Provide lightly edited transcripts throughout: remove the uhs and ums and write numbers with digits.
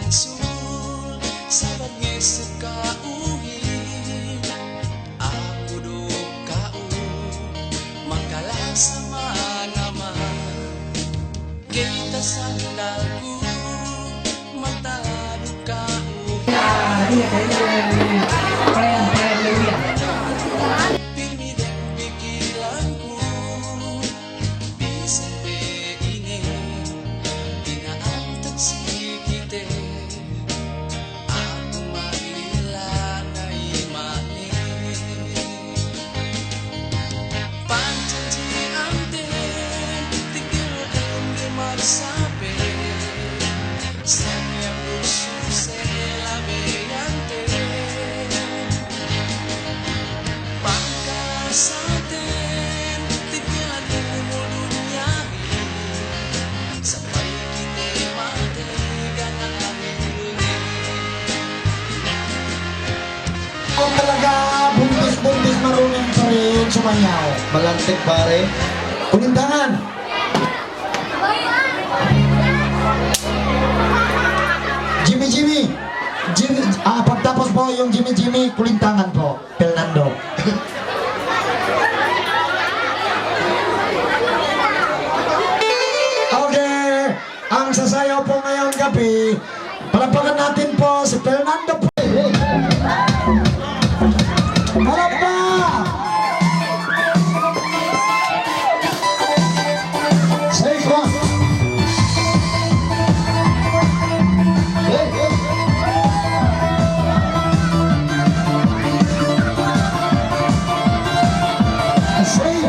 Sul sa bagnes kauhin ako do kao makalasama naman kita sandaku matado kao pirmi den pikiranku bisan pe ini tinaantak sikite aku marilanay mani panjanji ante tigil enge magsabi sayang puso se labeyante pagkasatin tigilan umulong niyahi sabay kini matigan ang aming Kung talaga buntis-buntis marunong pa rin sumayaw. Malantik pare. Kulintangan. Jimmy. Pagtapos po yung Jimmy, kulintangan po. Fernando. Okay. Ang sasayaw po ngayong gabi, palapakan natin po si Fernando po. Palapa! Safe one. Safe.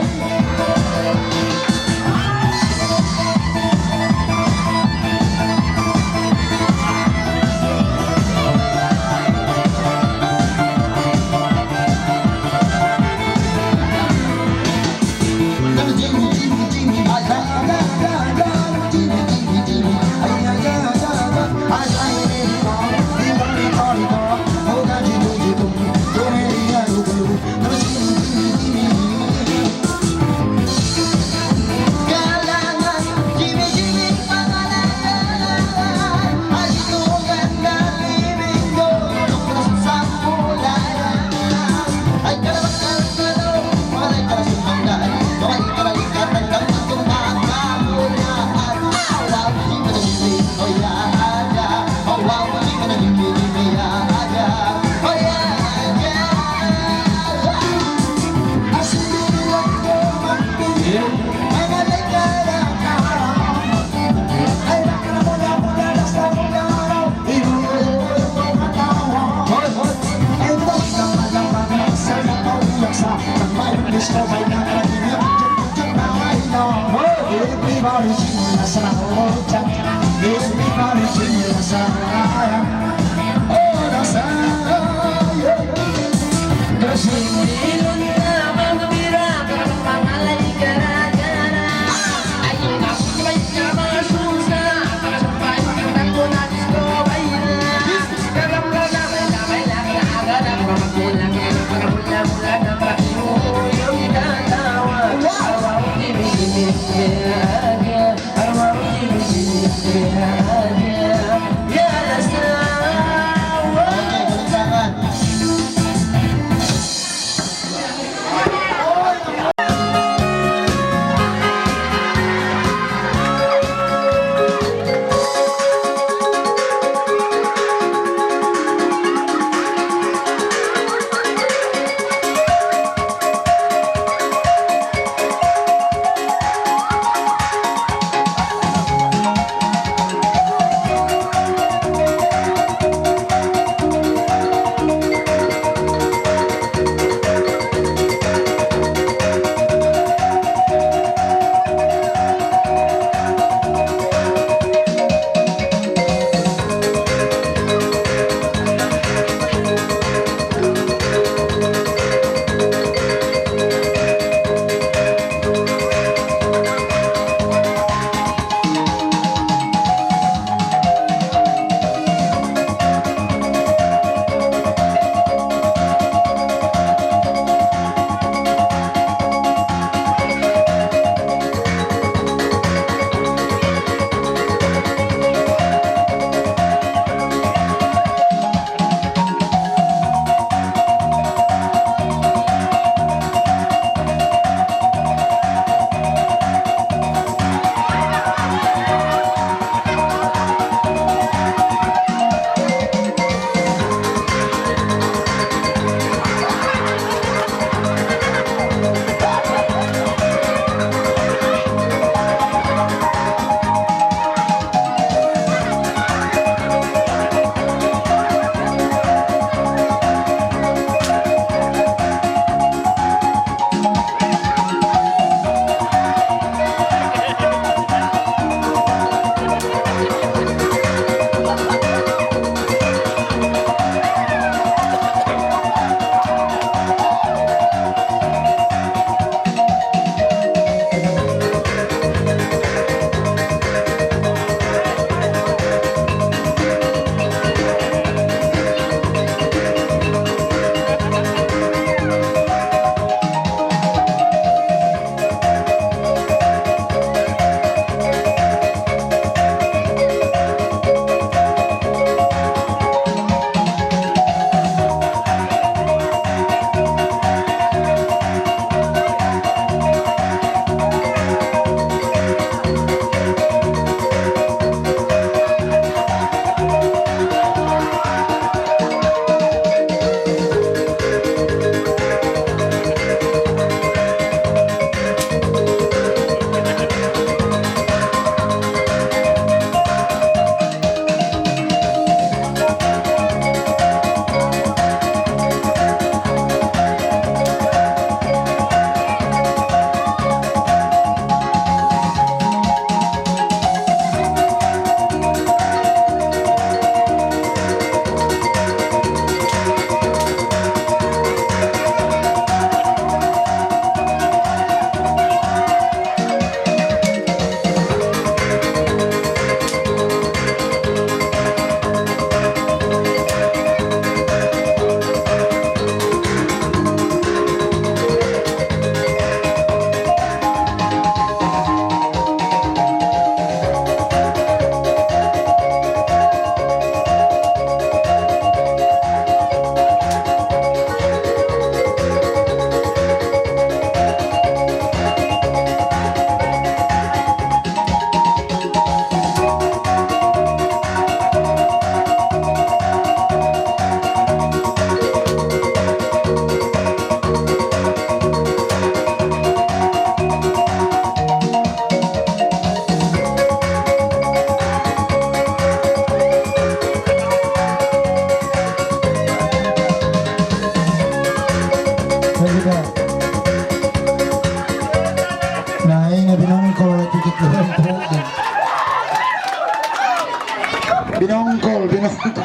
Binongkol, binongkol.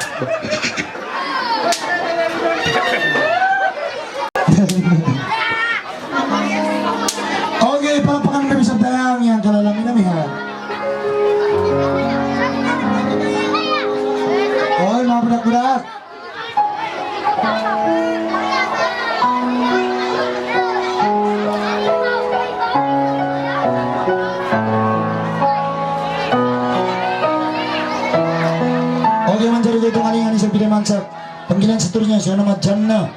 Okay, palapakan kami sa dayang yang kalalamin namin ha. Oy, mga budak-budak. Okay, manjari itong alingan sa Pilimansak. Panggilan sa turnya, siya nama Janna.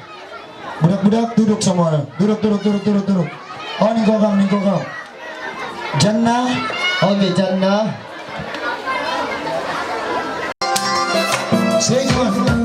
Budak-budak duduk semua. Duduk. Oh, ningko kau. Janna. Okay, Janna. Sige, Juan.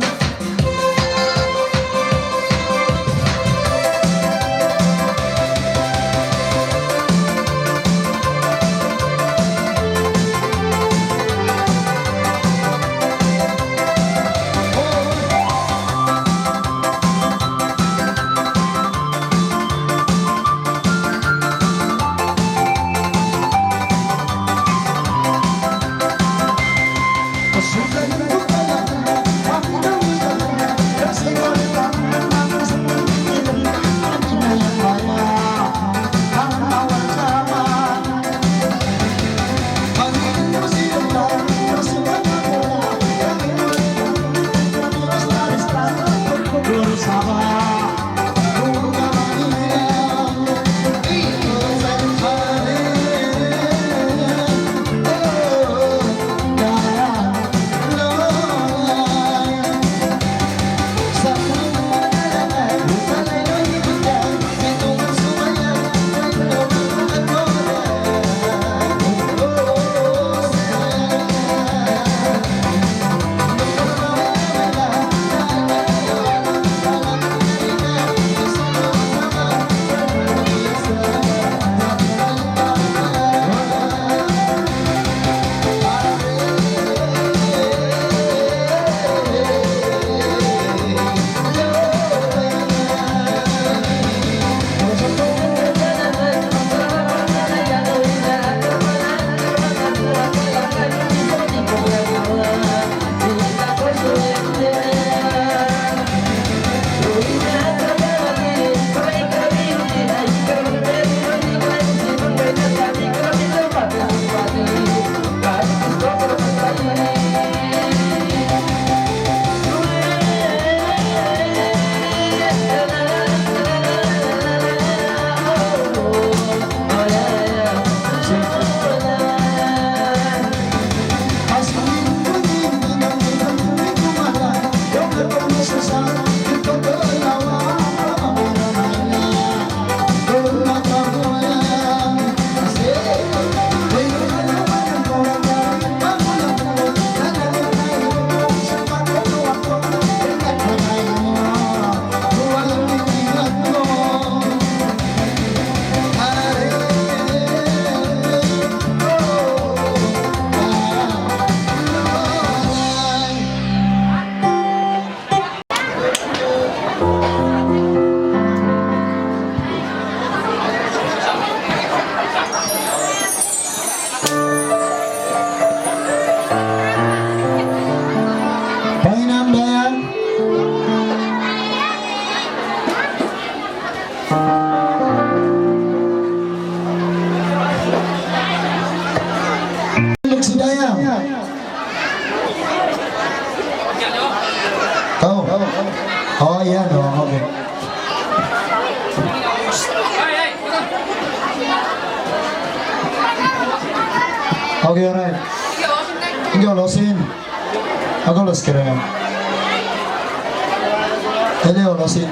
Oh, yan. Oh, okay. Okay, alright. Ikaw, losin. Ako, los ka rin. Hello, losin.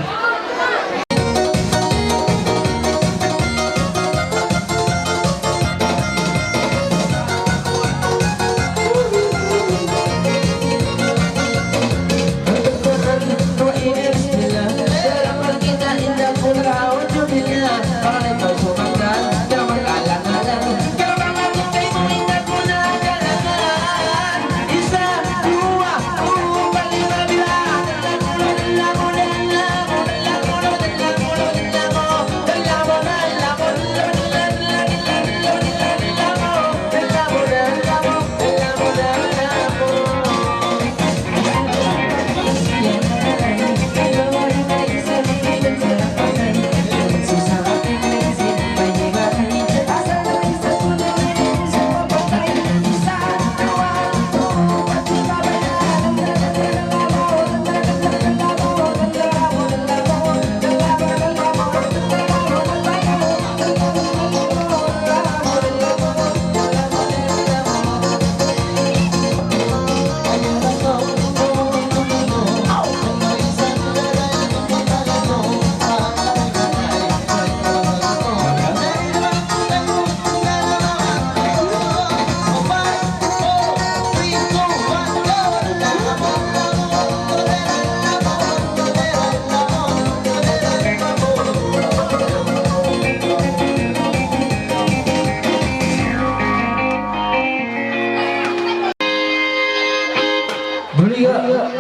Berliga.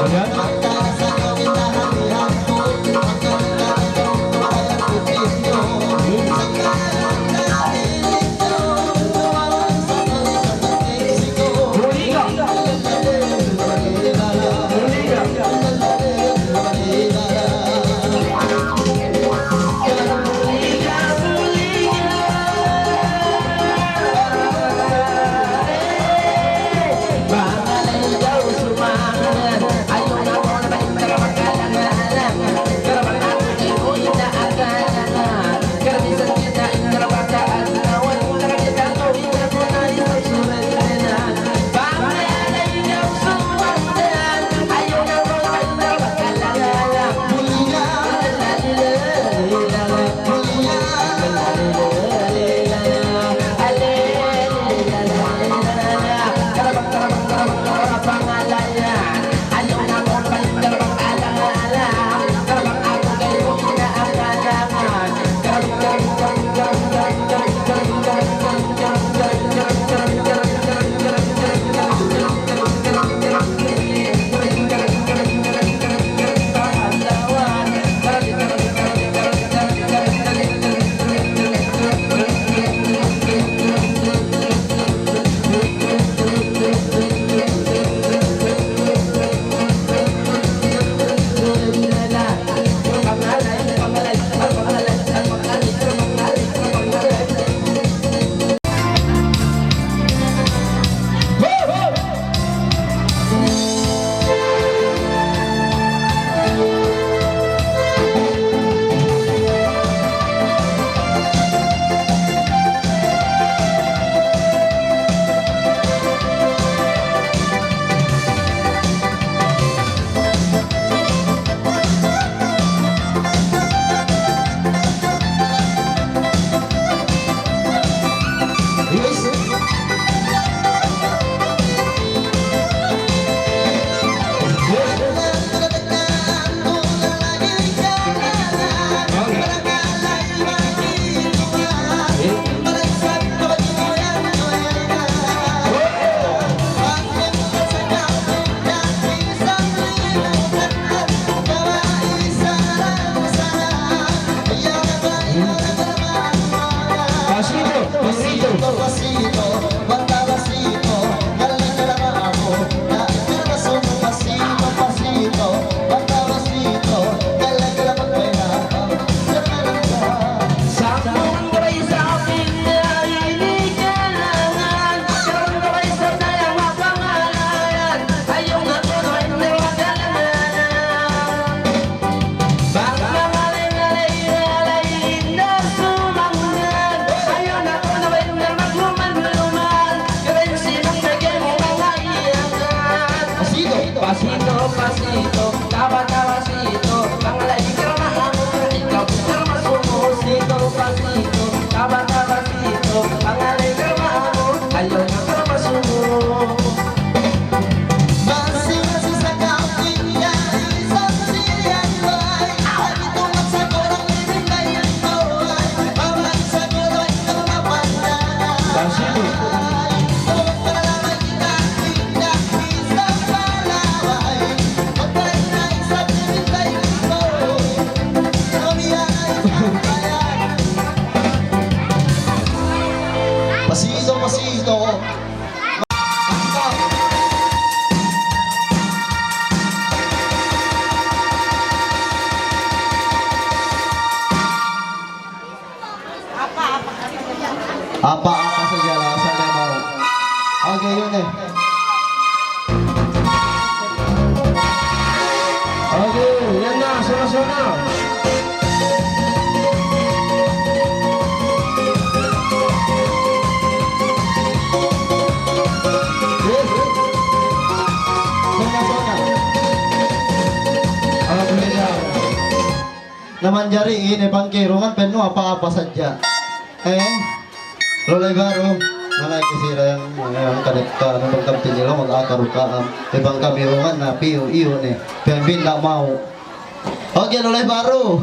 Bener ya? Apa-apa saja lah asal dia mau. Oke, yun eh. Oke, yan na, sona-sona. Naman jari ini pangkirungan penuh apa-apa saja. Lolay garo, malay kisira yang kadekta ng pagkamtin nila mag-akarukaan. Ibang kamirungan na piyo-iyo ni. Pembin na mau. Okay, lolay baro.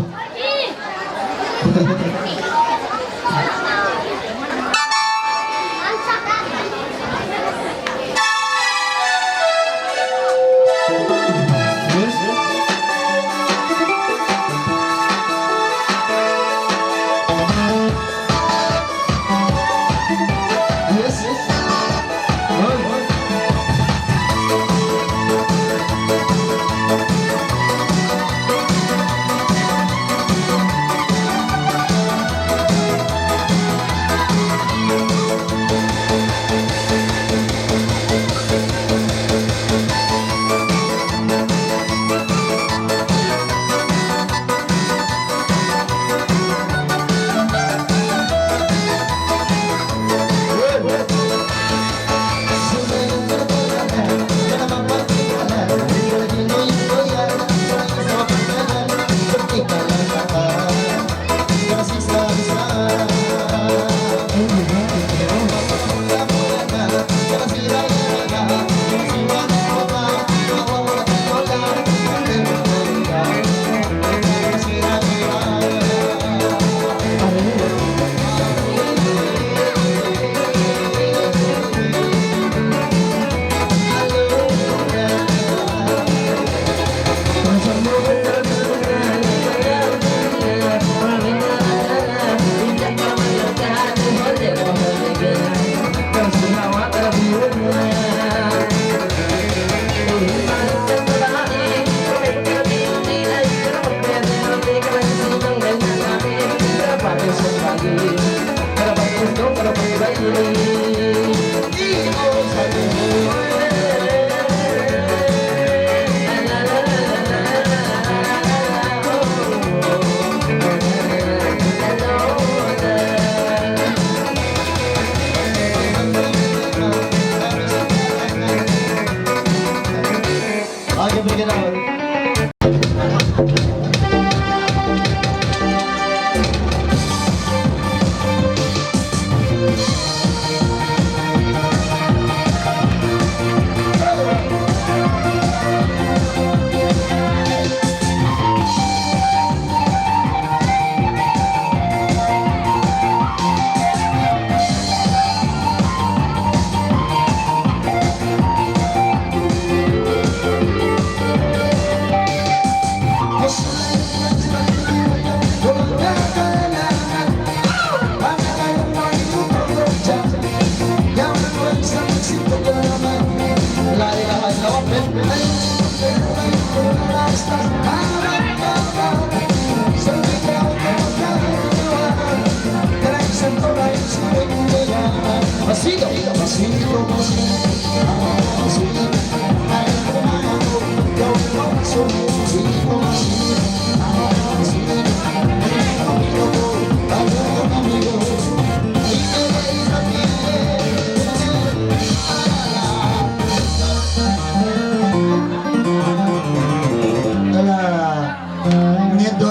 Okay, bergerak.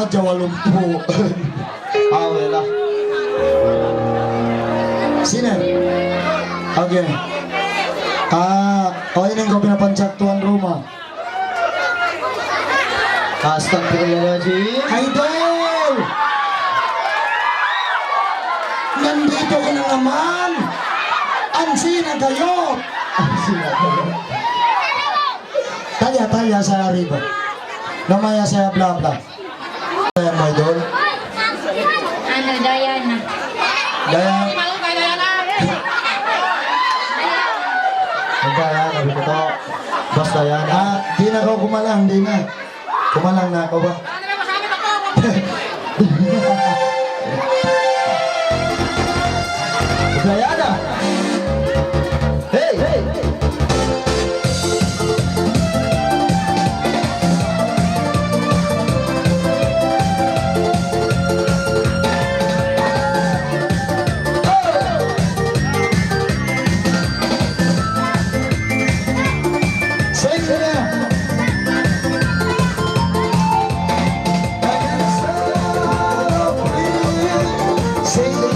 Jawa lumpuh. Awal lah. Sini. Oke. Oh ini yang kau pinapancak tuan rumah. Astagfirullahaladzim. Idol. Nandito ka na naman. Ansina kayo. Tanya saya arriba. Namanya saya bla bla. Saya mo idol. Ano, Diana. Daya. kaya, sabi ko to. Basta yan. Di na ako kumalang, di na. Kumalang na ako ba? Diana! Hey! Hey! Say ko na! Say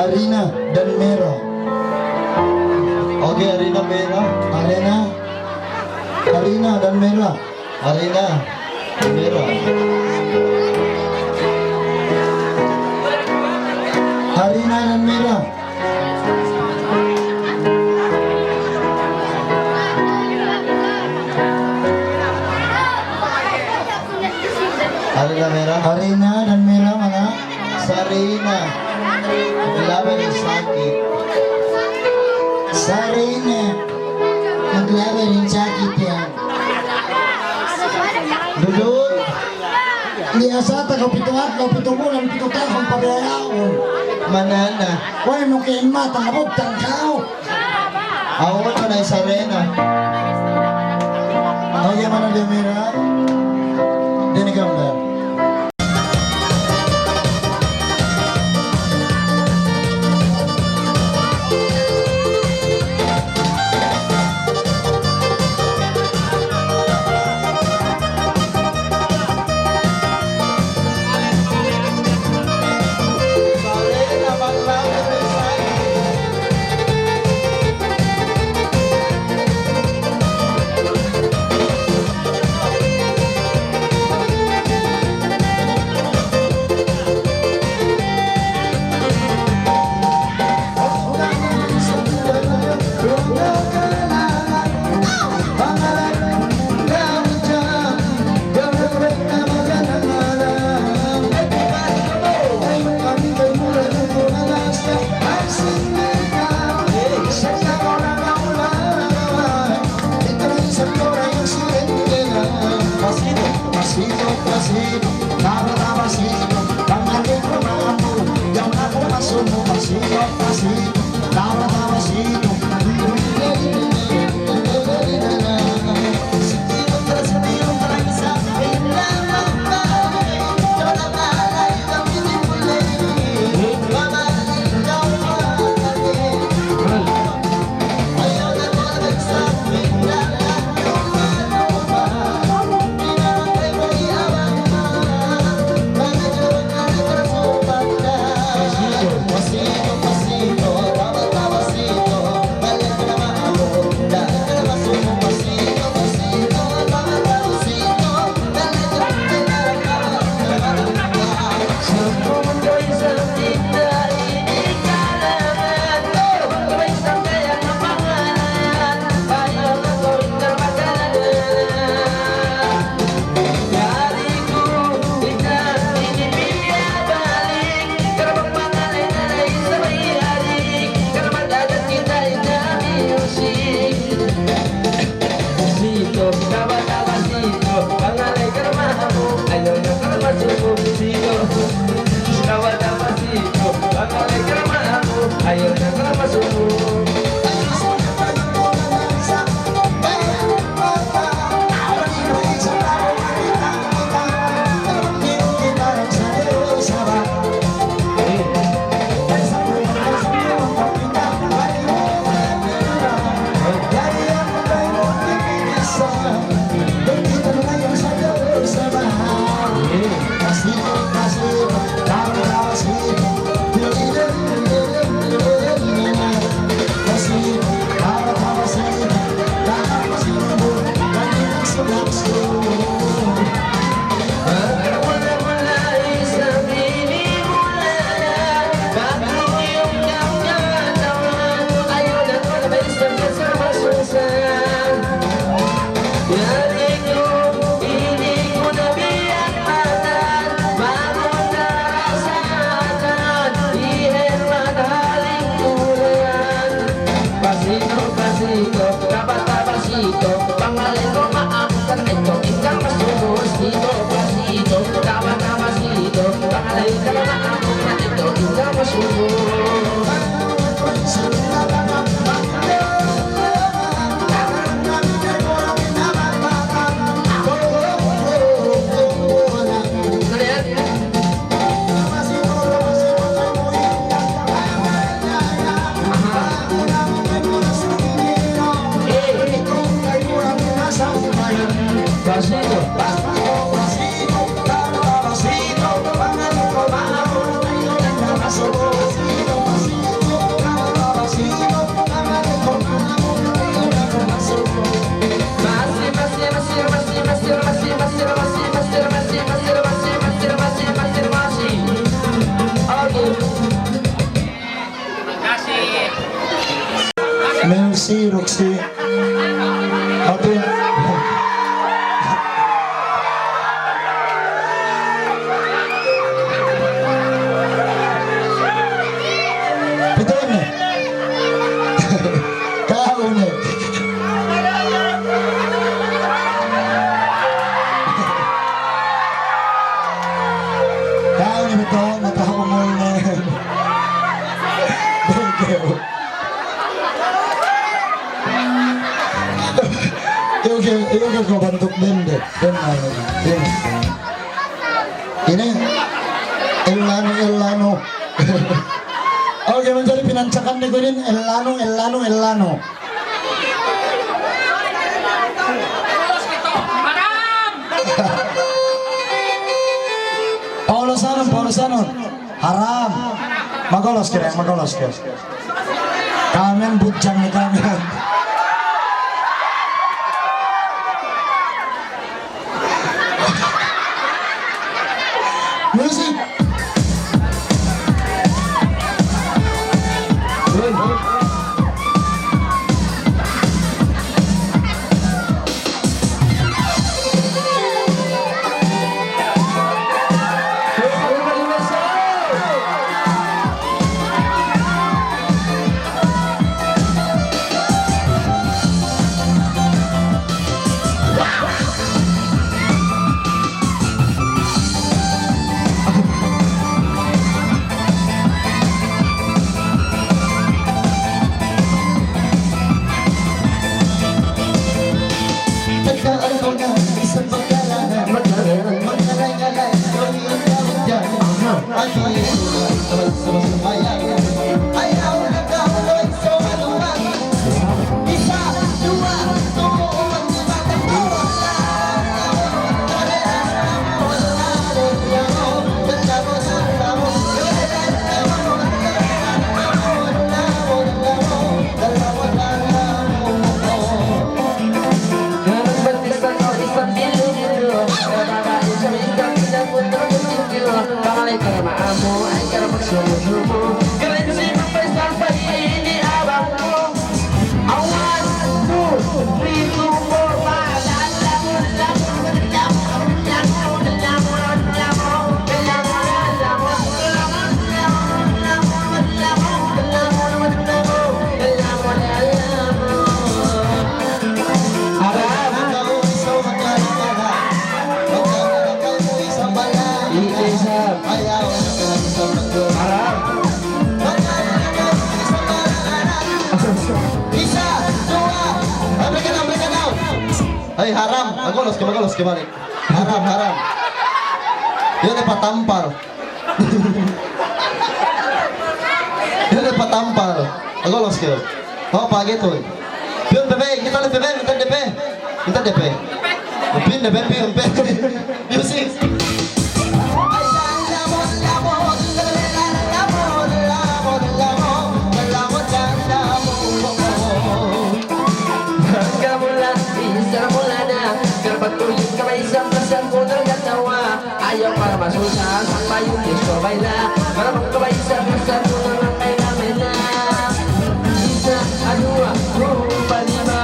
Arina dan Mera. Okay, Arina Mera. Arina dan Mera. Arina Mera. Arina dan Mera. Arina Mera. Arina dan Mera mana? Sarina. Laban yung sakit. Sarina. Naglaban yung sakit yan. Dudut. Liasata ka pituat, ka pitubulan, pitutan kang pagayaon. Manana. Huwag mo kayo matangabog, tangkaw. Ako mo na yung Sarena. Okay, mana dia Mera? Dini gambar. Sarena, maglaban yung sakit. Pasito, pasito, tama pasito, pangalit ko maamo, yung ako masumo, pasito, pasito, Merci, Roxy. Ate. Pituin na. Kahapon na. Kahapon na ito, natahumol na. Thank you. Yung ko bantuk din deh. Ini Elano. Oke, menjadi pinancakan nih gue ini Elano. Paulusanon. Haram. Magolos kira. Kalian bujang nih kalian. Music. Ay, haram. Magulos, kembali. Haram. Yun ay patampal. Yun ay patampal. Magulos kayo. Oh, pagi tuh. Pion bebe, kita lihat bebe, minta DP. Pion bebe, pion. Music. Patuyong kamay sa pasan ko ng gatawa. Ayaw para masusa sa payong disco baila. Para magkabay sa pasan ko ng kay namin na isa, dua, pa lima.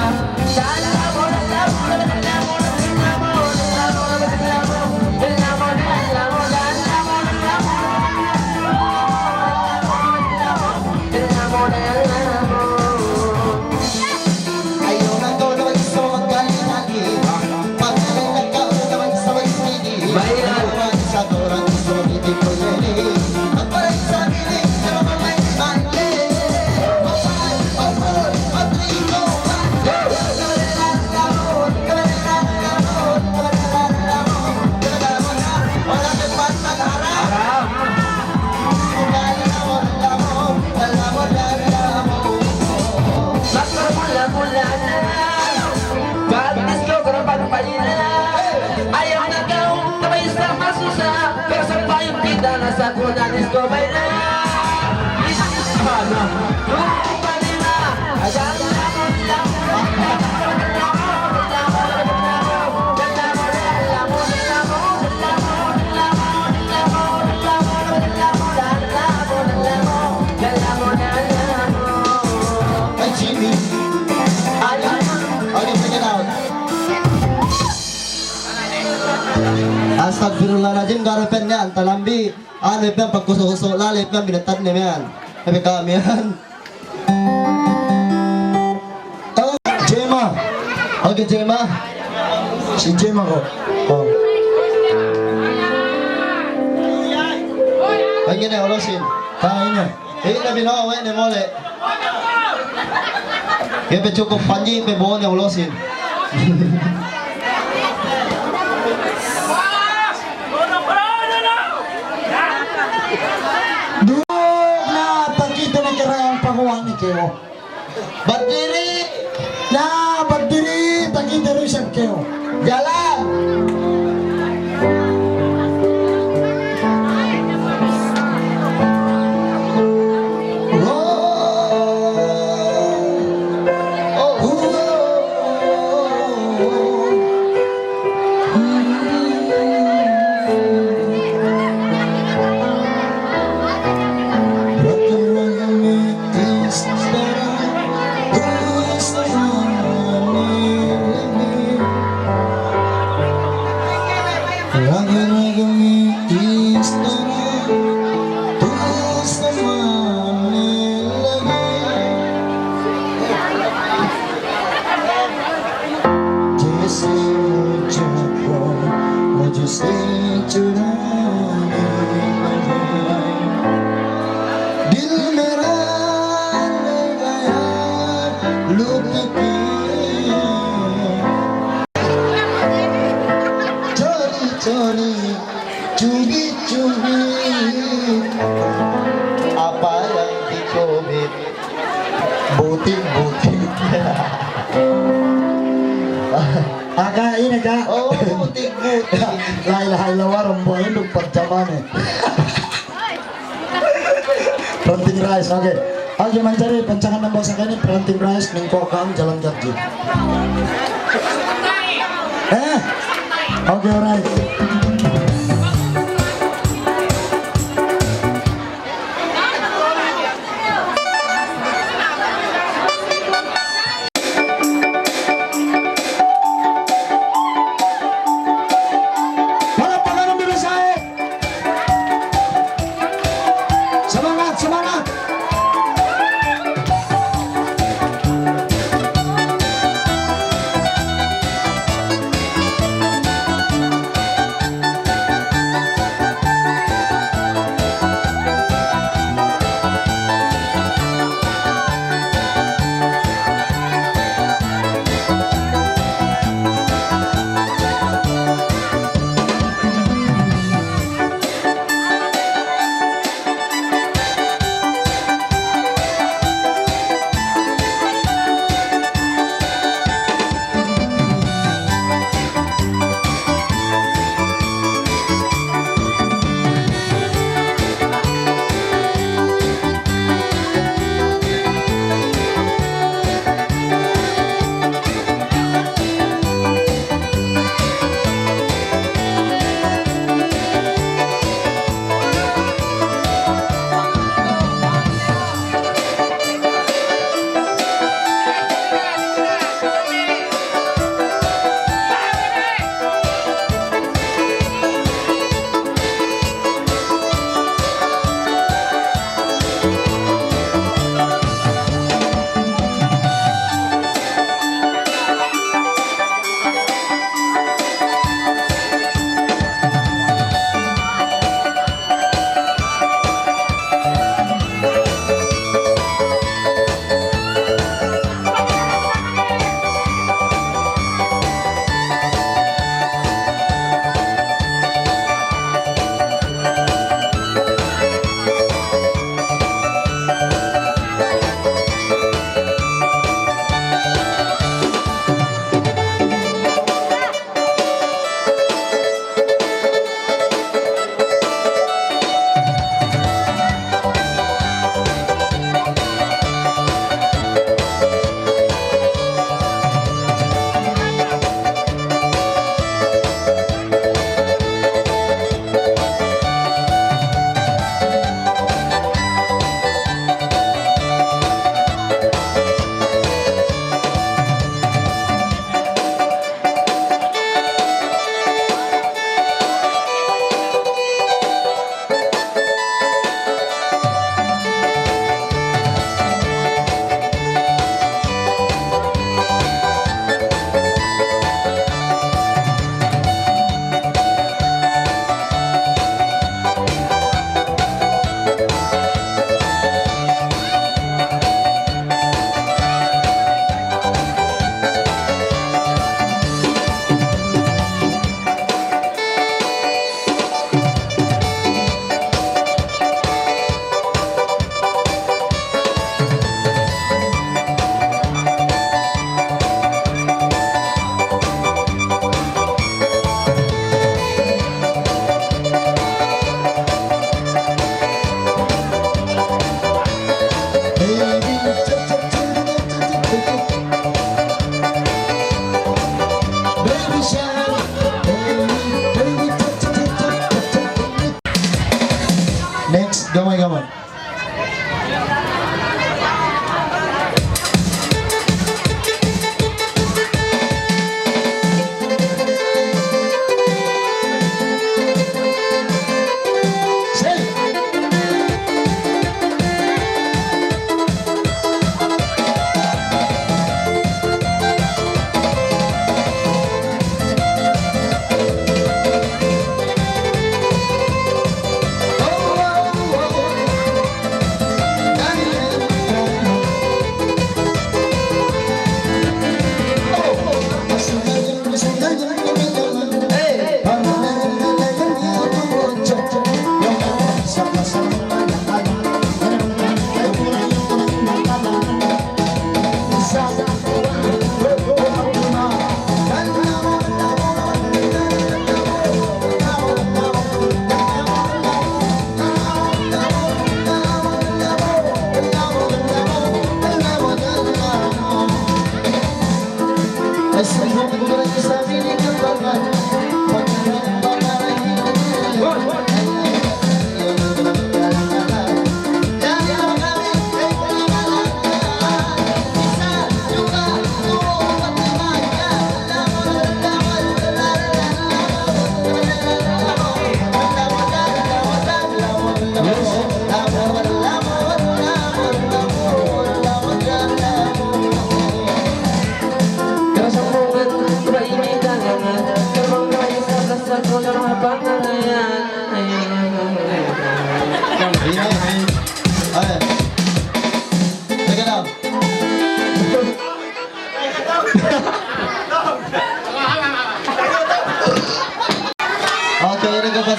Nasa kuna disco baila. Lupa nila. Ayan Ay, Jimmy. Okay, check it out. Astagfirullahaladzim, garapan niyan, talambi. Ano yung pagkuso-kuso, lalip yan, binatad na yan. Sabi kami yan. Oh, Gemma. Okay, Gemma. Si Gemma ko. Oh. Ang gina, ulosin. Kain niya. Eh, nabi na ako, ni mole. Yung pechukong panji, pebuon yung ulosin. Na pagkita na karang panguhan ni Keo. Berdiri! Na pagdiri pagkita rin siya Keo. Jalan! Apa yang dicubit? Buting-buting. Akain na ka. Oh, butik-butik. Laila-hailawa, rambuhin, lugpagjaman eh. Planting rice, okay. Okay, mencari pancangan ng bosa kanin, planting rice, ningkokang, jalan kaki. Okay, alright.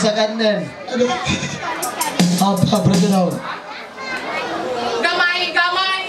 sa kanan. Apa, berarti daw. Gamay, gamay!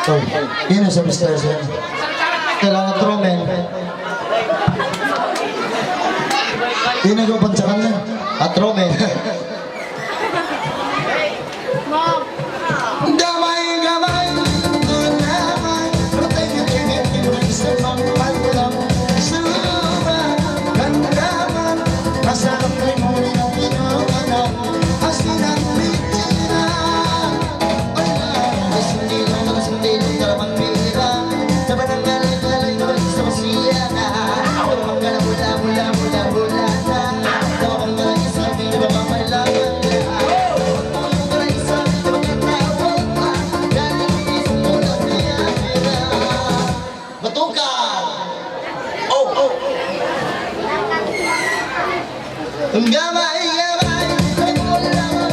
Oh, ini sa Mr. Sen. Kailangan trumen. Ini ko pancakan na. At trumen. Gamay, gamay, gamay, patingin-tingin, isang pagkulang, suba, gandaman, masarap kay mo rin ang pinanganak, asin ang bitina. Ay sundilong, mga sundilong, kalamang pira. Saban ang galay-galay, balik sa masiyana. Ako ang galabula, mula, mula, mula na. Ako ang galay sa akin, di ba mamailangan na. Ako ang galay sa akin, di ba katawag pa. Galing isang ulang niya, pera. Batukan! Oh, oh! Ang gamay, gamay, ay wala mo,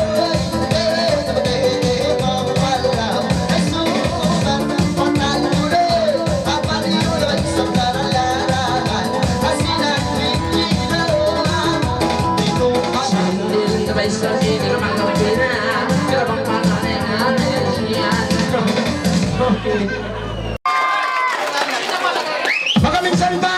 ay sabagay, mapapalaw. Ay suman, patalulo, papaliulo, isang karalaran. Asinang biginawan, di ko alam. Hindi sabay sa akin, naman kami pina. Karabang pangalan natin siya. Makaming salita!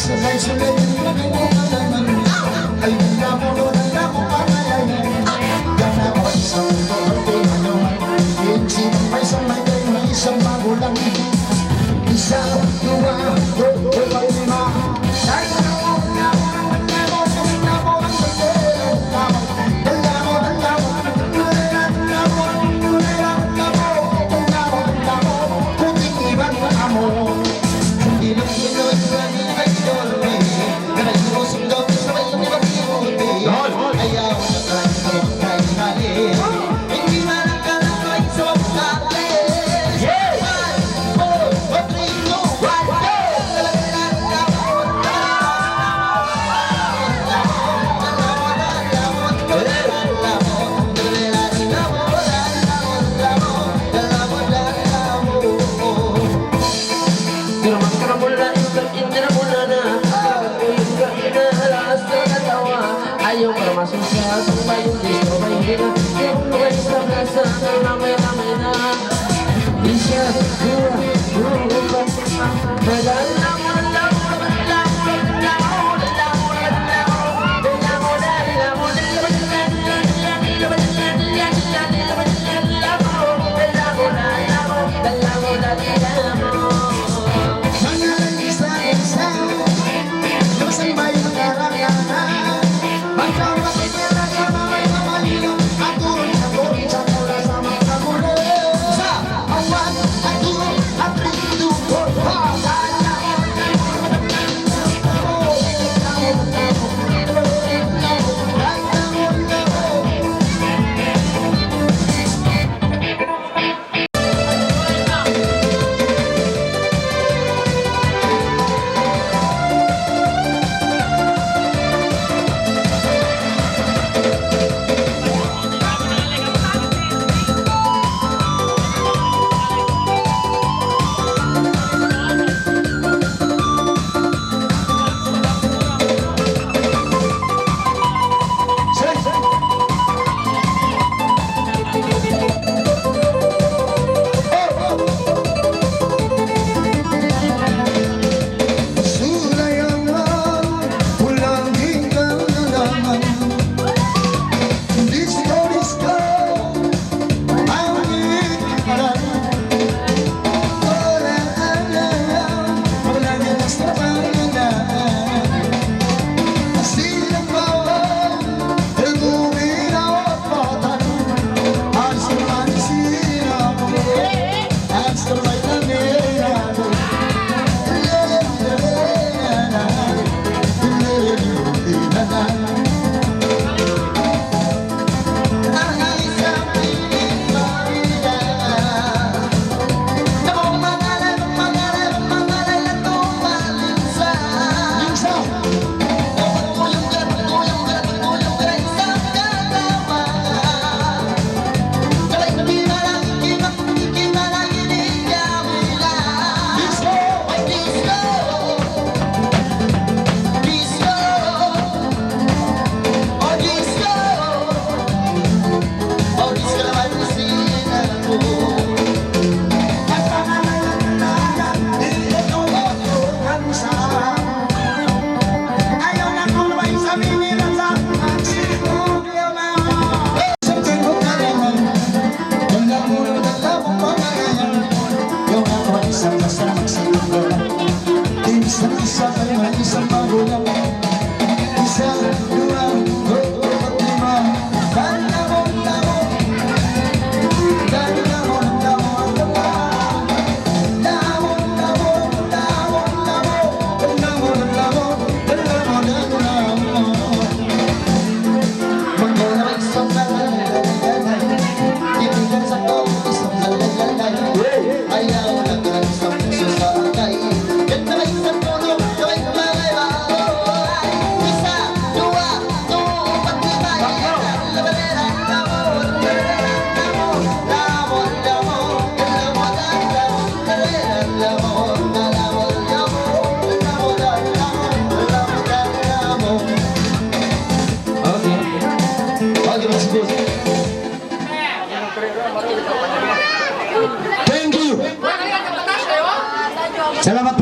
Sunay-sunay yung pinagmumalaman, ay wala mo pamayayan. Gana ko isang doon pinanawan, sinong may sumakay na isang magulang. Isa, dua, dua, lima. Ay, ayaw para masusya sampai yung disco may hina yung luway sa kasa na lamay-lamay na isa, dua,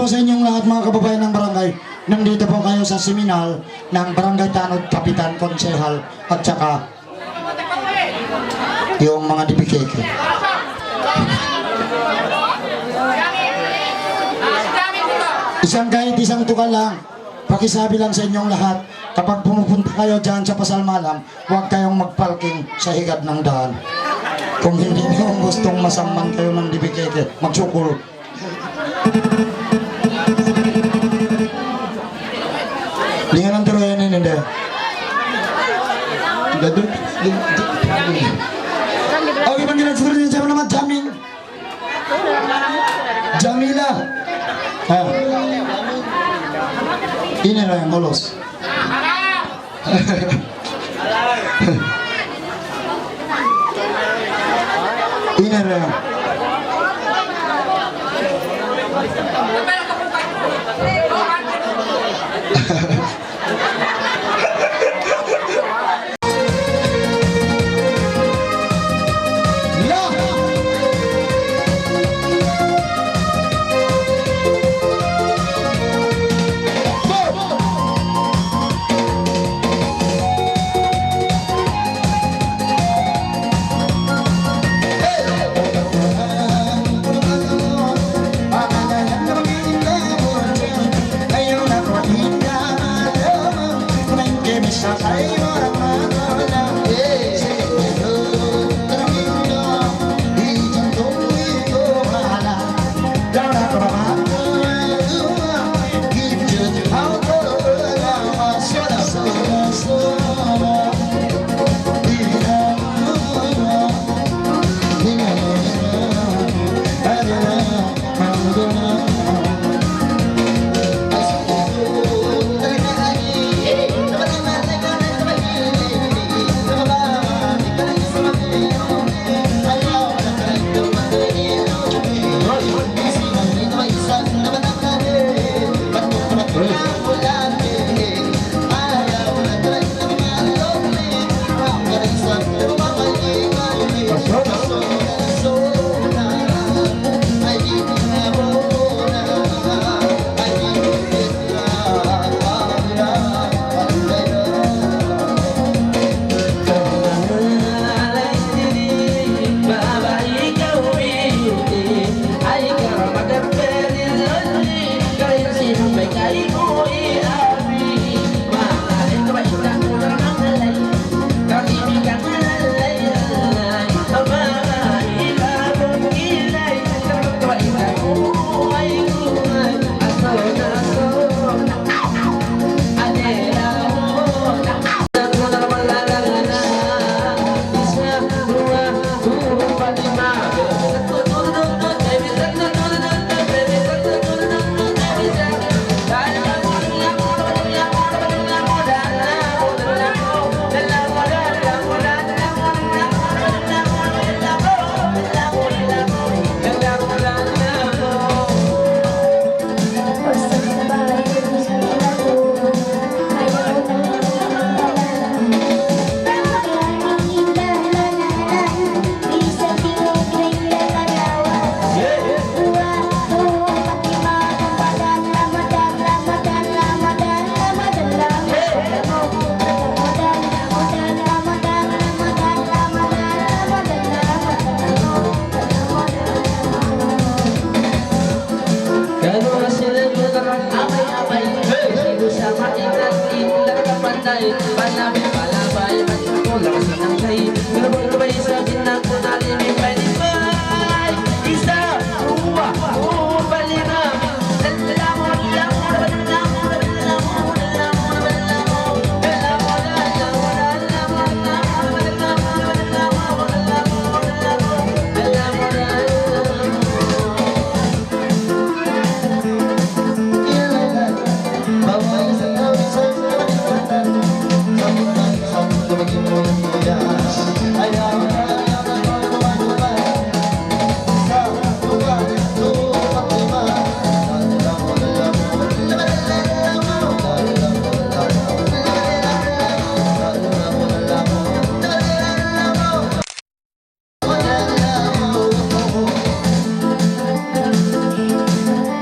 po sa inyong lahat mga kababayan ng barangay. Nandito po kayo sa seminal ng Barangay Tanod, Kapitan, Konsehal at saka yung mga dipikeke. Kahit isang tukal lang, pakisabi lang sa inyong lahat, kapag pumupunta kayo dyan sa Pasalmalam, huwag kayong magparking sa higad ng daan. Kung hindi nyo gustong masamman kayo ng dipikeke, magsukol. Lingan ang tuloy yan, hindi. Okay, panggilan sa tuloy siya naman, Jamil. Jamila. Ha? Ini lang yung ulos. Ini lang.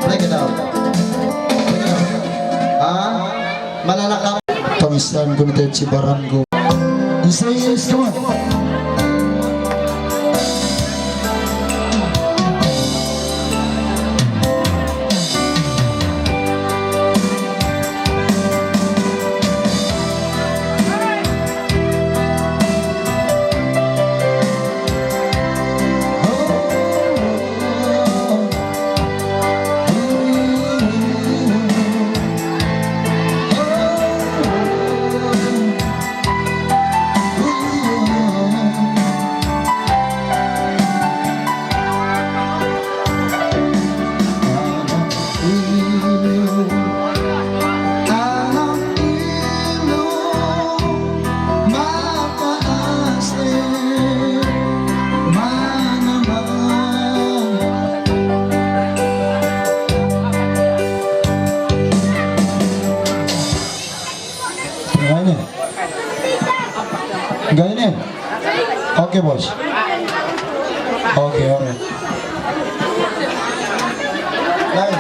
Break it down. Kahit si Barango. Say yes, come on. Ganyan. Okay, boss. Okay, okay. Lain.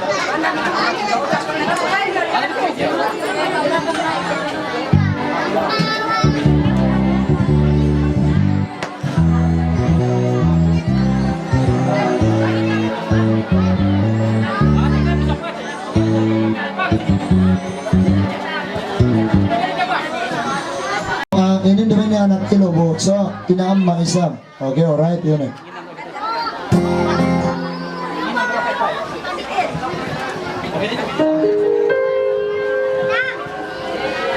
Ini naman yung anak ilobo. So, tinaam maisam. Okay, alright, yun eh.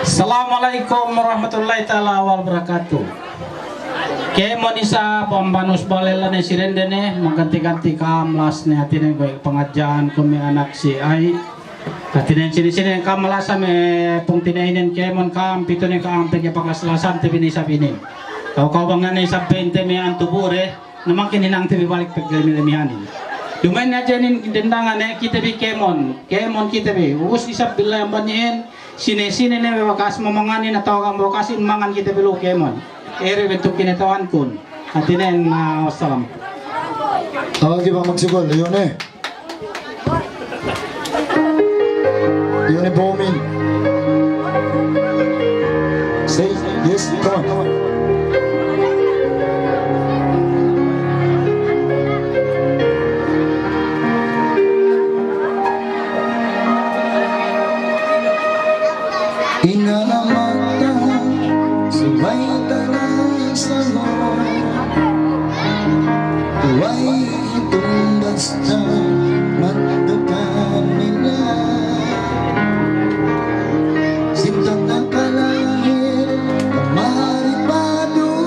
Assalamualaikum warahmatullahi taala wabarakatuh. Kemon isa pambanus balela ni sirendene mengganti-ganti kamlas ni hatine ko pengajian ko mi anak si ai. Hatine sini-sini kamlasa me pung tinainen kemon kam pito ni kam pegya paglaslasan tibi ni sabini. Kau bangan ni sabente mi antubure namang kininang tibi balik peglemilemihanin. Lumayan aja nih dendangan kita bi kemon kita bi us isap bila yang banyin sini nih bekas memanganin atau kamu kasih mangan kita bilu kemon ere bentuk kinatawan kun hatinen wassalam. Okay, bang magsugol. Yun eh. Yun eh, Bomin. Say yes, come on. Inamata sabay tanang salo Huwag itong basta magdagan nila Sintang ang kalahir Kamari pa doon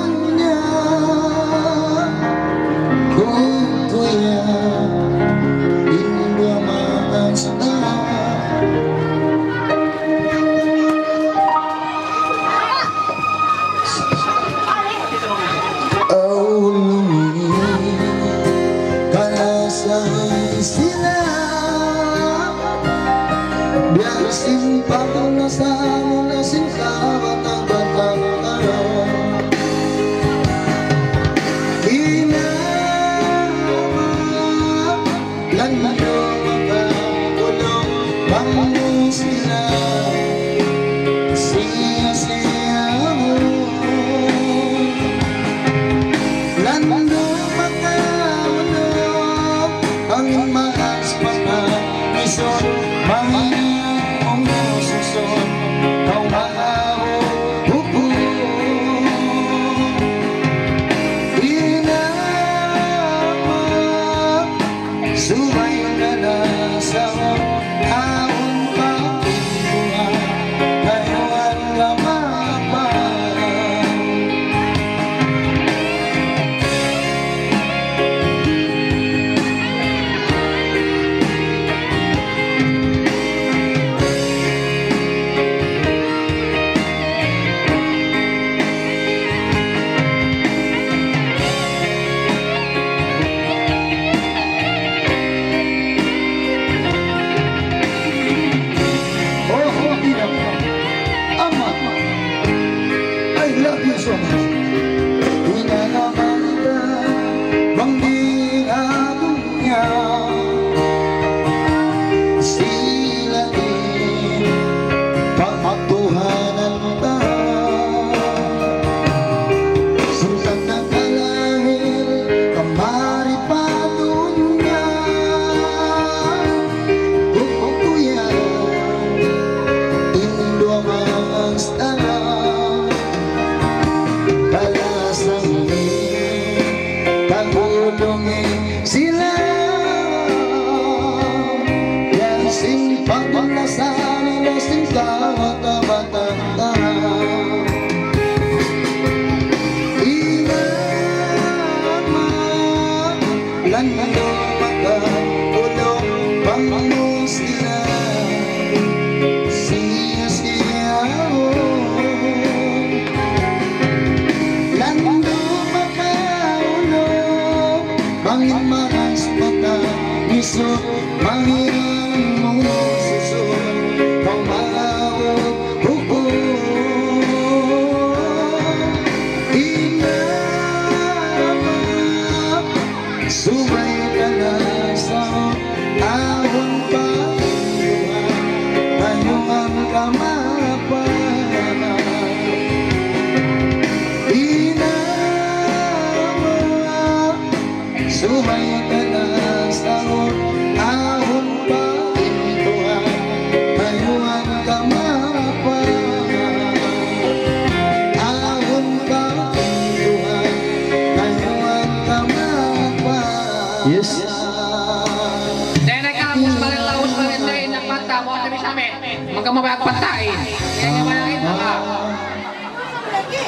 mapagpatayin. Kaya nga malangit na ka.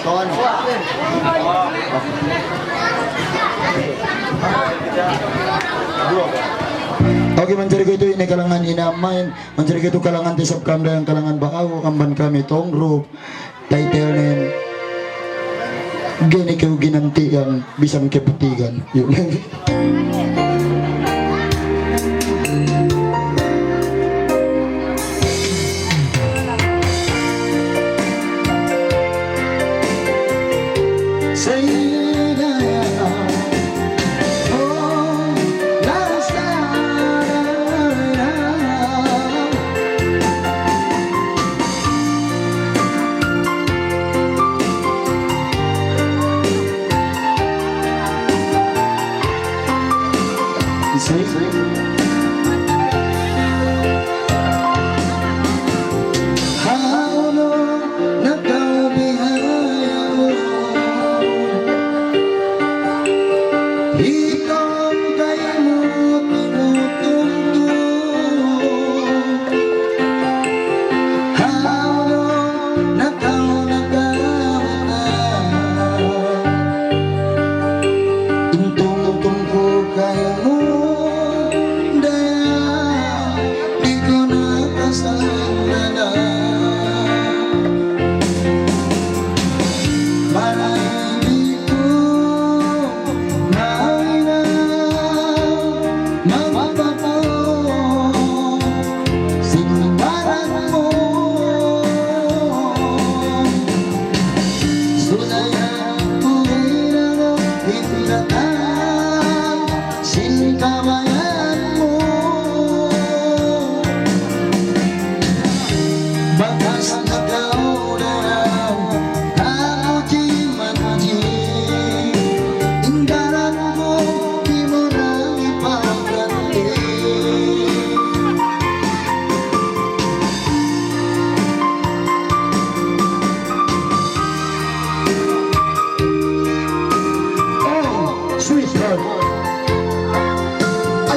Kawan. Okay, mencari ko itu ini kalangan inamain, mencari ko itu kalangan tisap kamda yang kalangan bakaw, kamban kami tong group, title nen, gini kau ginanti yang bisa keputikan, yuk.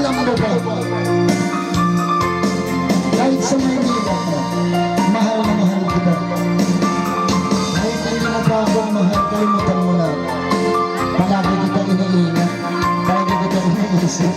Alam mo ba, kahit sa Maynila, mahal na mahal kita. Kahit hindi mo pa ako mahal, kalimutan mo na. Palagi kita iniingat, palagi kita iniisip.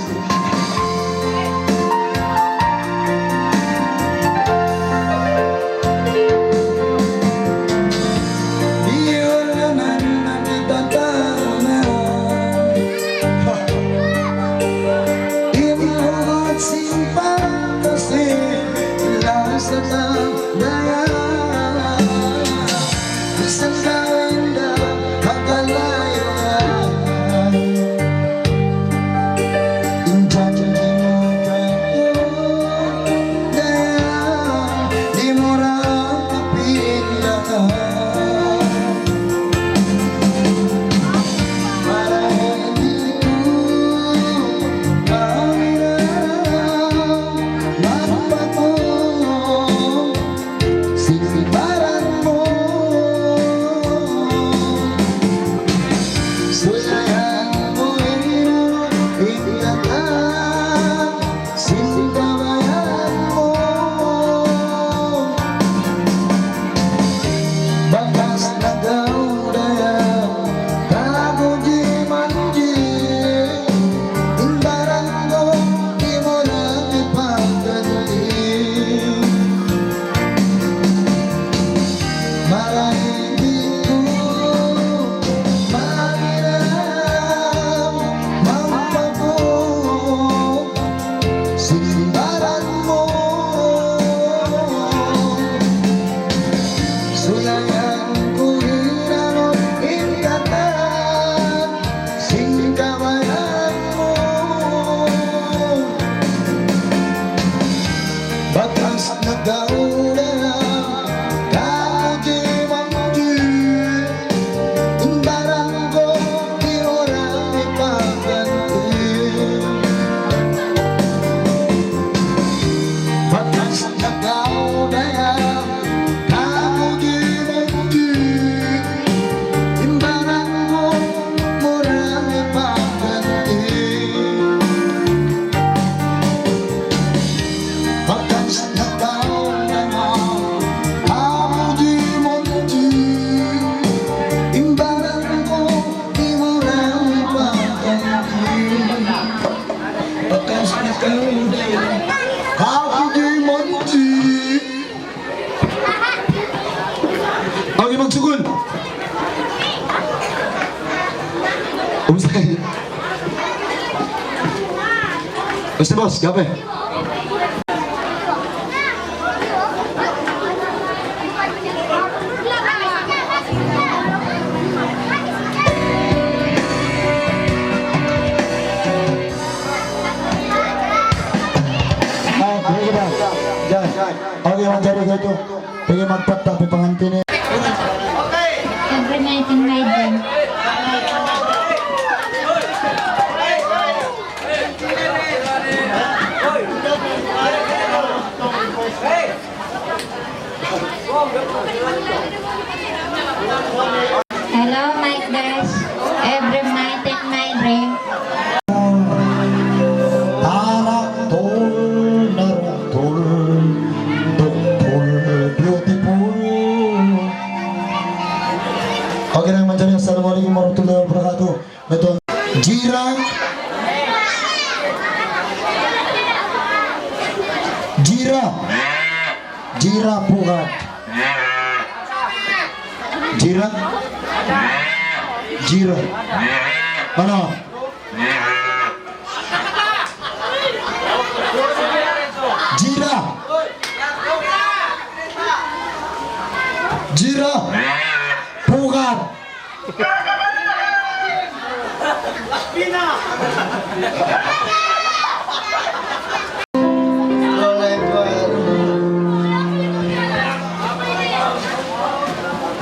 Kumusta? Kumusta boss? Gabi? Sige ba? Diyan. Okay, manjari kayo. Pwede magpatapi pangantin eh. Every night in my dream. Hello, Mike Dash. Every night in my dream. Okay lang manjari. Assalamualaikum warahmatullahi wabarakatuh. Betul. Jira. Jira. Jira Pugat. Jira. Jira. Mana? Jira. Jira. Pugat.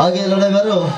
Okay, Lola baru.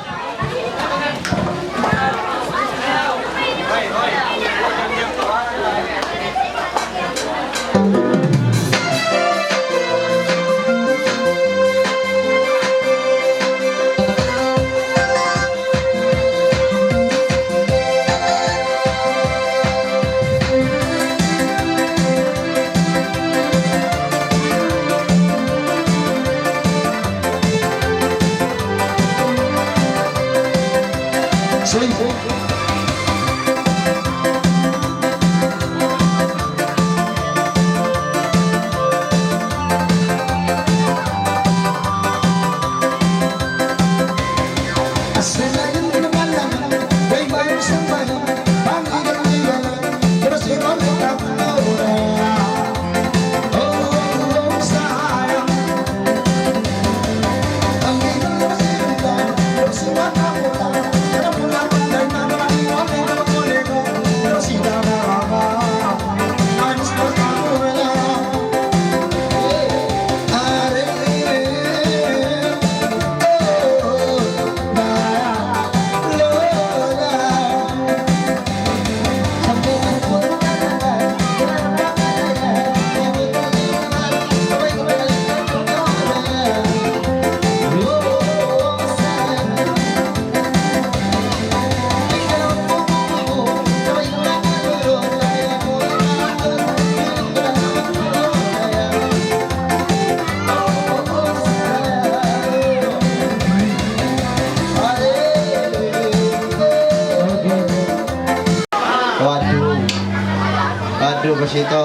Waduh, pasito.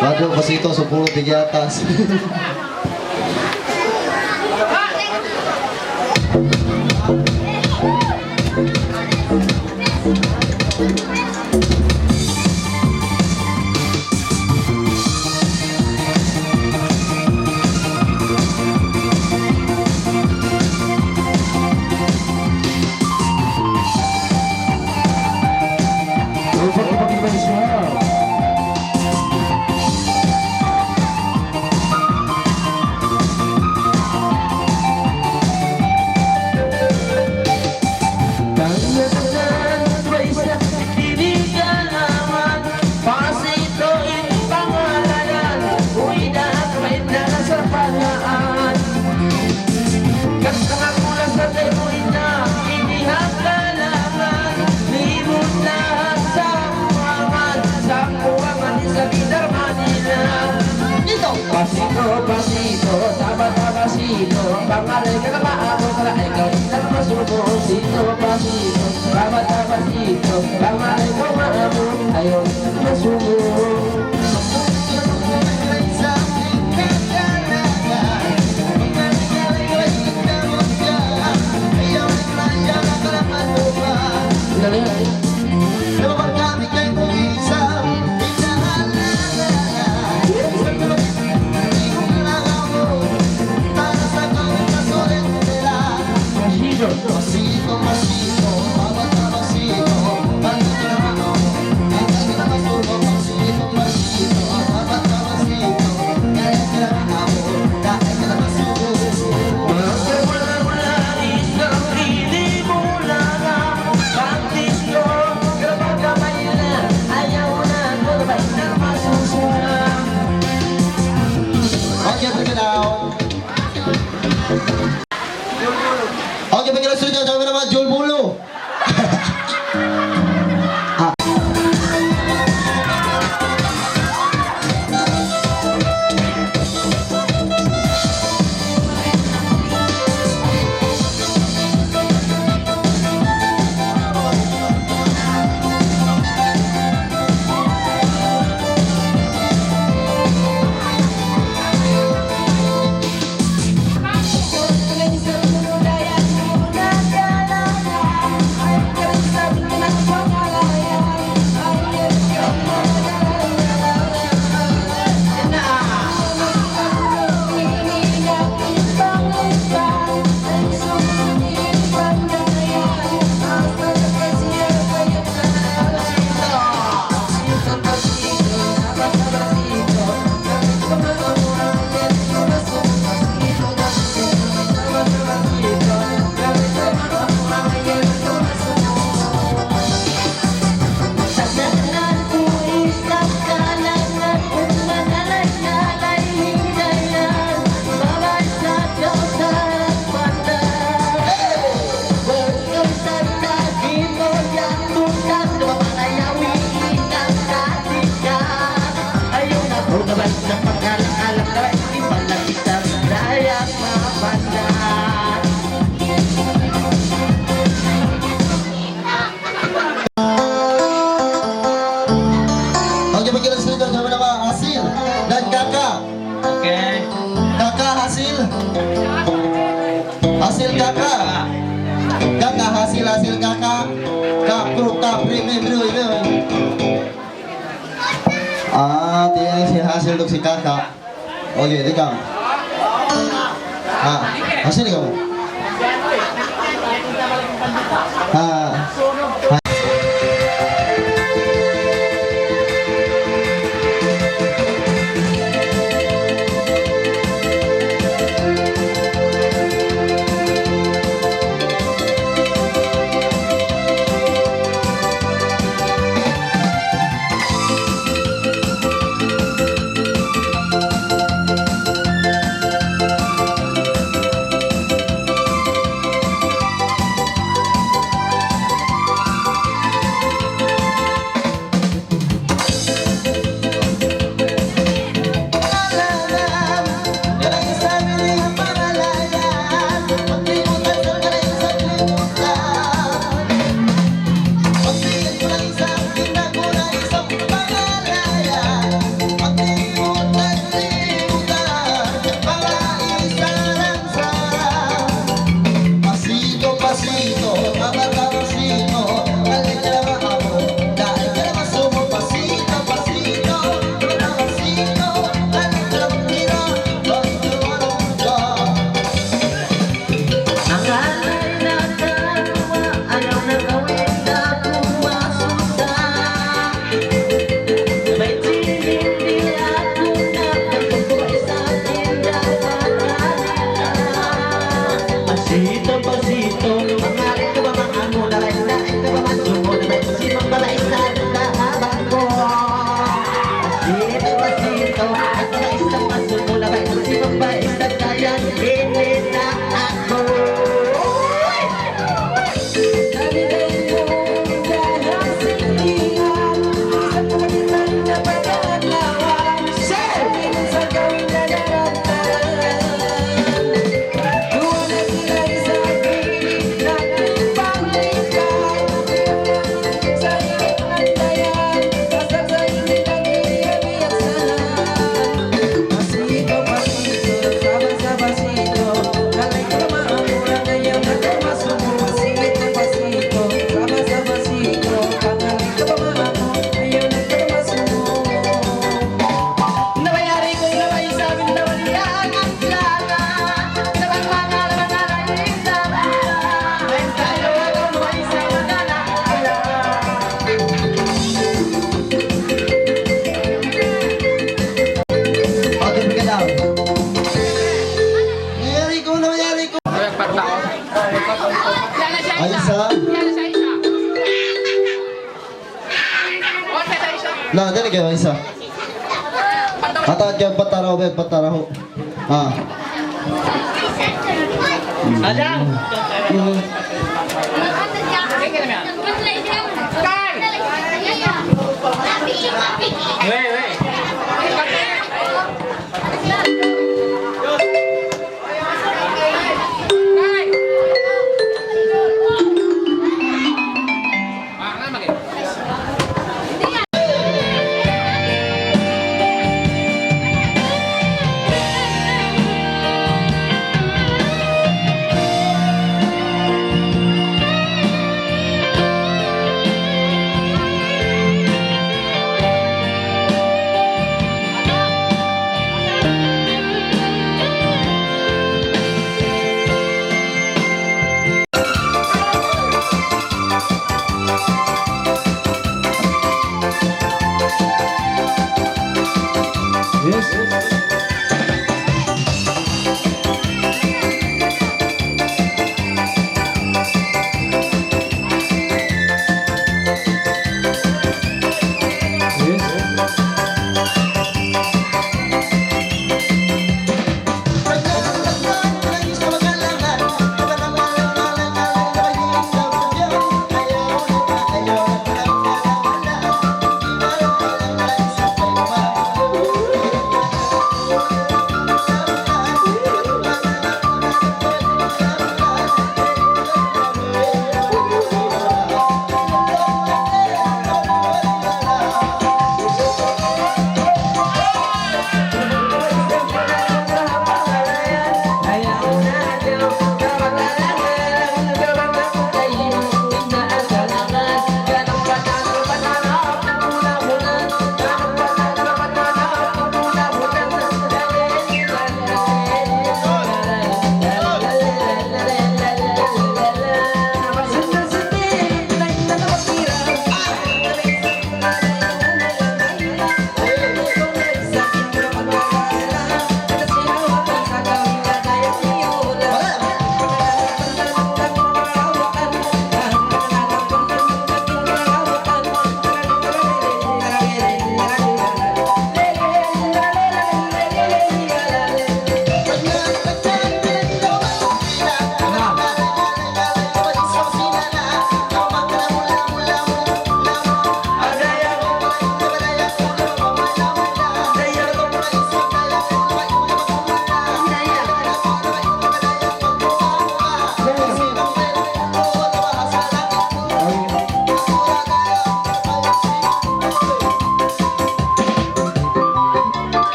Waduh, pasito 10 di atas. Pasito, pasito, tama-tama pasito. Pangalan ka na ako para ikaw na masubo. Pasito, pasito, tama-tama pasito. Pangalan ko maamo, ayaw na masubo. Dali, pasito, bawat pasito, maldito na ako. Kaya ka na masulong, pasito, pasito, bawat pasito, kaya ka na ako, kaya ka na masulong. Mula-mula isang hindi mo lang ako Baktisyo, kapag kamay na Ayaw na ko na ba na masusunod Okay, bring it down. Okay, bring it down. Sudah, jangan nama Jul Bulu. Okay, bagi kita sudah jangan nama Hasil dan Kakak. Okay. Kakak Hasil. Hasil Kakak. Kakak Hasil Kakak. Kapro kapri membro itu. Tiada si Hasil untuk si Kakak. Oke, dekam. Hasil ni kamu. Ay, isa. Lang, dali kayo, isa. Ataat kayo, pataraho. Ah.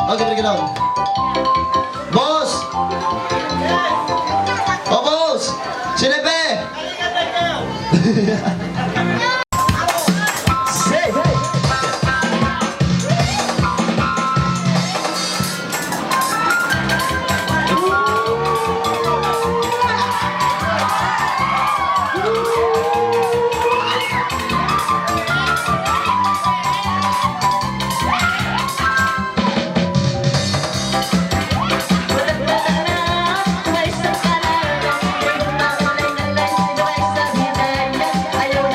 Okay, balik daw. Boss! Oh, boss! Sinepe! Ayaw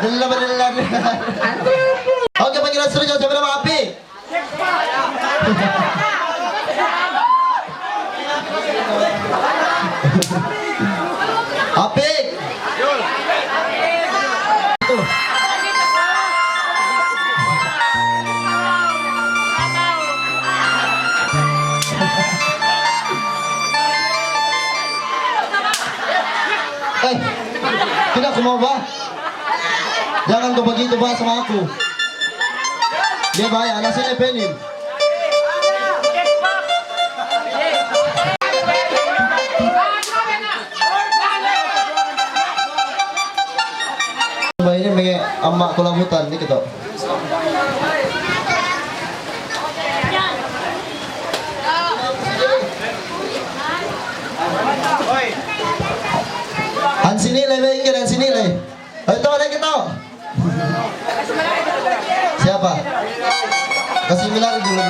Dalaman. Okay, panggilan seterusnya siapa nama Api? Api. Tuh. Tidak aku mau ba? Jangan kau begitu ba sama aku. Dia bahaya, anak sini penin. Ba ini may amak kulabutan di kito. Hansinilay ba ingin? Hansinilay. Ito, ada kita. Siapa? Kasih milar dulu.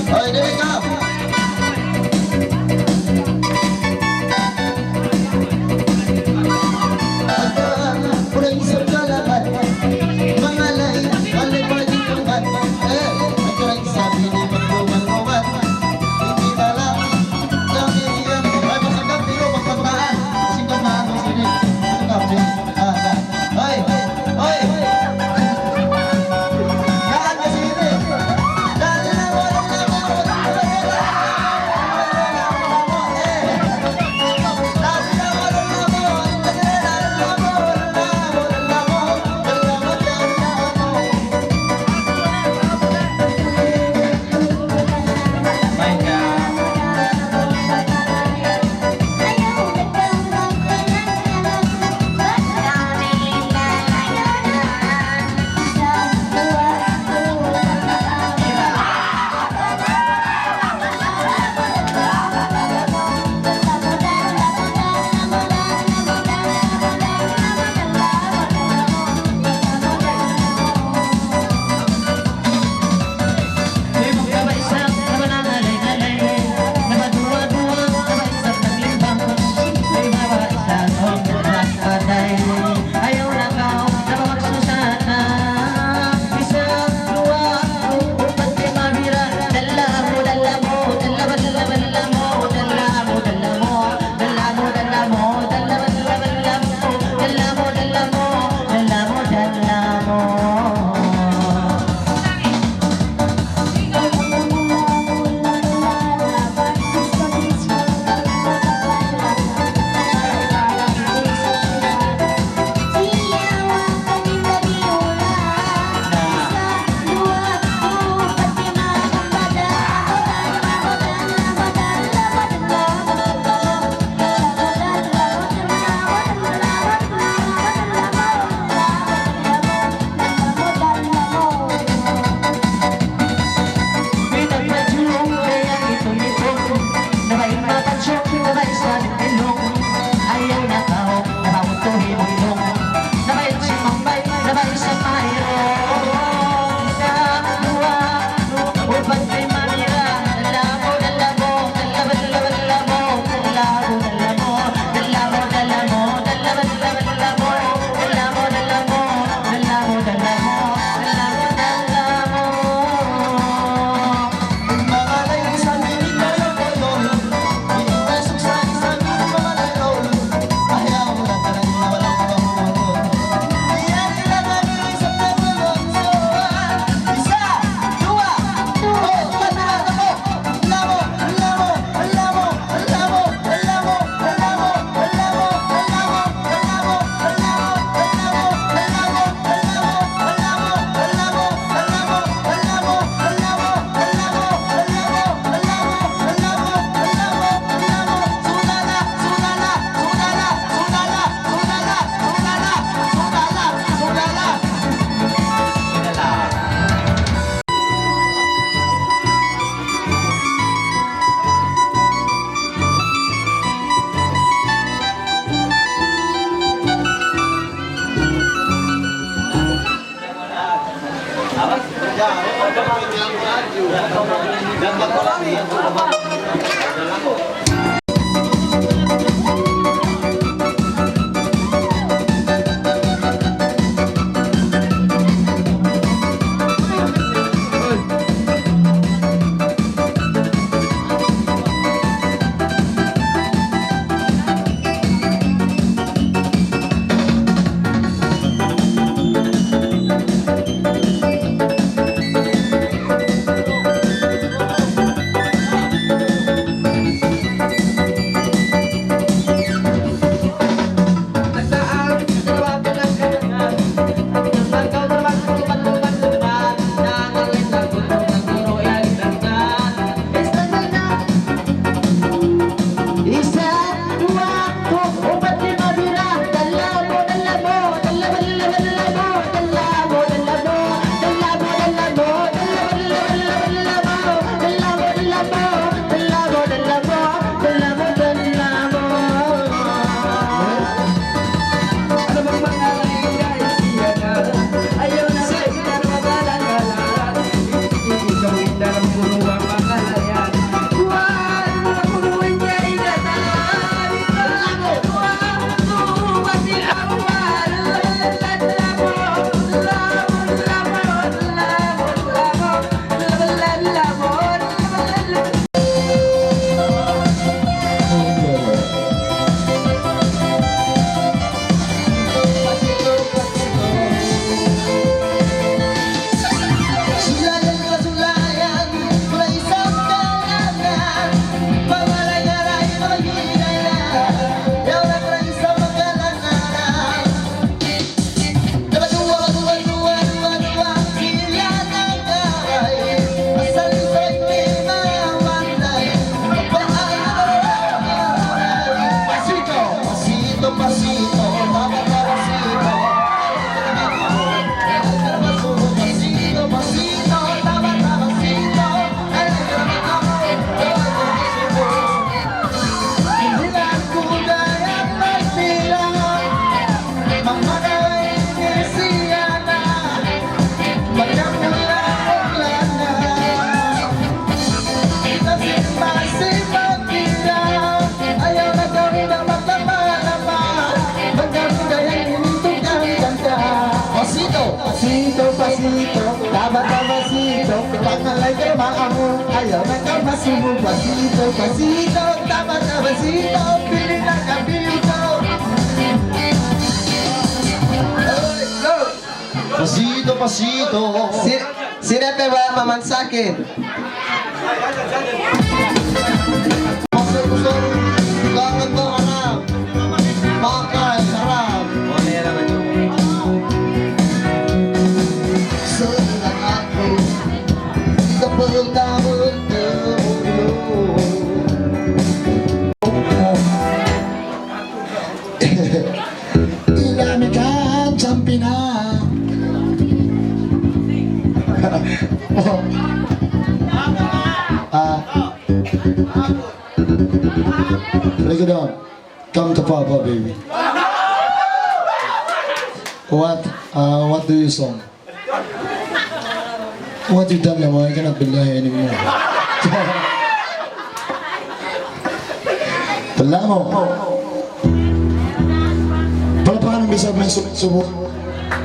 Ayo, Dewi, kau. Pura isang kalaman, mga lain, alay pa dito. pasito, pasito, pangalay ka maamo, ayaw na ka masubo, pasito, pasito, pasito, pili na kabito. Pasito, pasito. Sino ba mamansakin? Gusto, kangan to harap. Makay, harap. Senang aku Kepul-kapul Ilamikan Campina. Break it down. Come to Papa, baby. What do you song? What you done, Lamo? I cannot believe anymore. Lamo. Palapakan ng bisag may subo.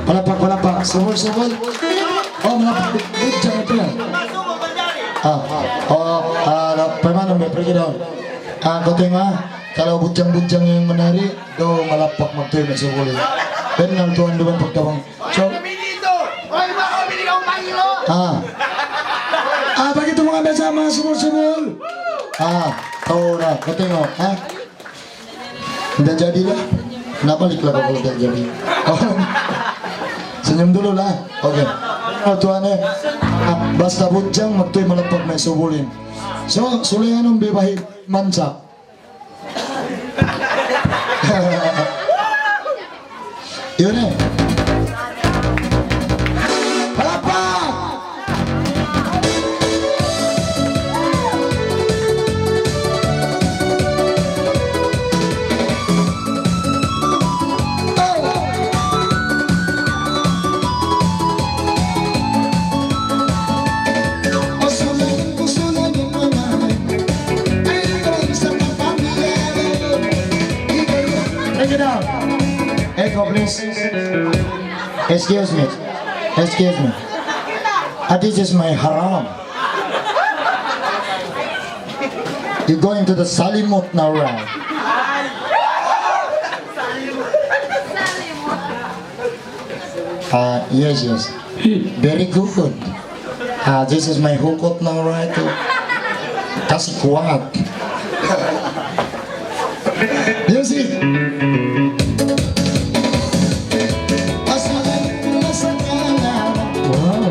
Palapak. Subol. Oh, malapit. Good job ito yan. Paano may break it down. Kote nga, kalau bujang-bujang yung manari, do malapak magtuloy na subol. Pero naltuan doon pagtawang. So, bakit mga mesa mga subol-subol? Tahu na, kote nga, Udah jadi lah. Nabalik lah kalau udah jadi. Senyum dulu lah. Oke. Tuan basta bujang magtuloy malapak na subulin. So, sulihan ng bibahit mansa. Yun eh. Palapak! please. Excuse me. Excuse me. This is my haram. You're going to the Salimut now, right? Yes, yes. Very good. This is my hukot now, right? Kasi kuat. You see? Wow.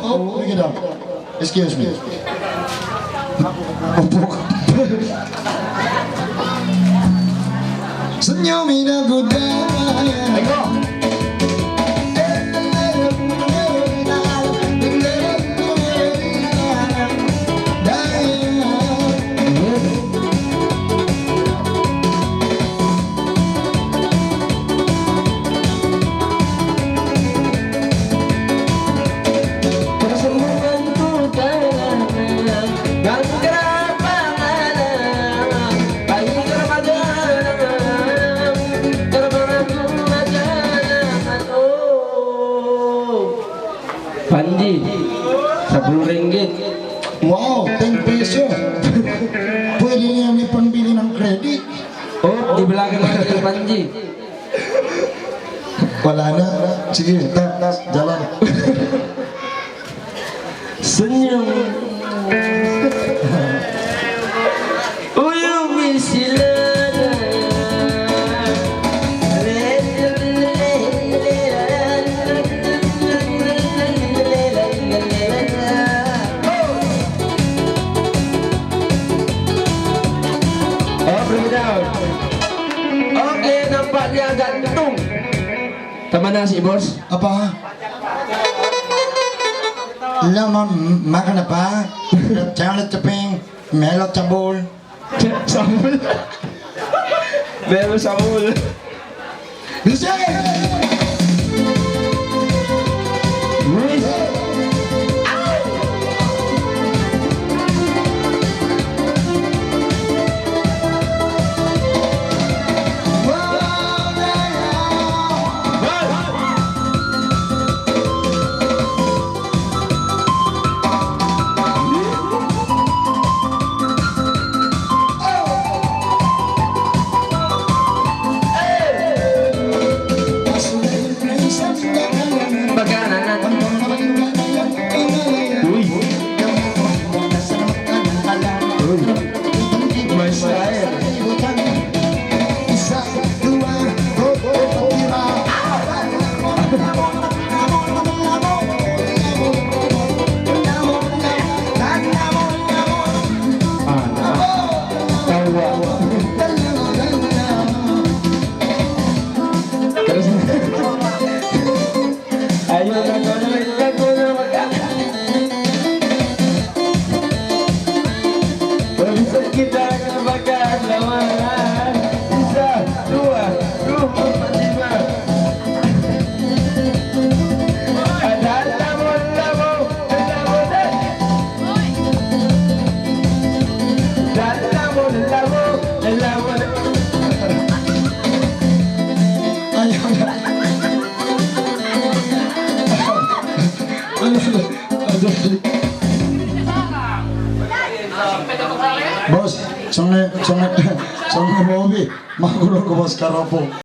Oh, look it up. Excuse me. Senyumin aku daya. Kesembuhan ku tanah, dan kerapangan, bayi keramadan, keramadan, oh. Panji, 10 ringgit. Wow, 10 peso. Pwede niya may pambili ng credit. Oh, di belakang lagi Panji. Wala na. Sige, jalan. Senyum uyum isilana bring it down. Oke, nampaknya gantung. Teman nasi bos. Apa? Lama makan apa? Jangan cepeng, melot cabul. Samul. Baru samul. Bisa. Wih. Kita akan bakar lawan. 1, 2, 3, 4, 5. Ada lamun. Dan lamun. Bos, songe Bobby, makulong ko bos karapo.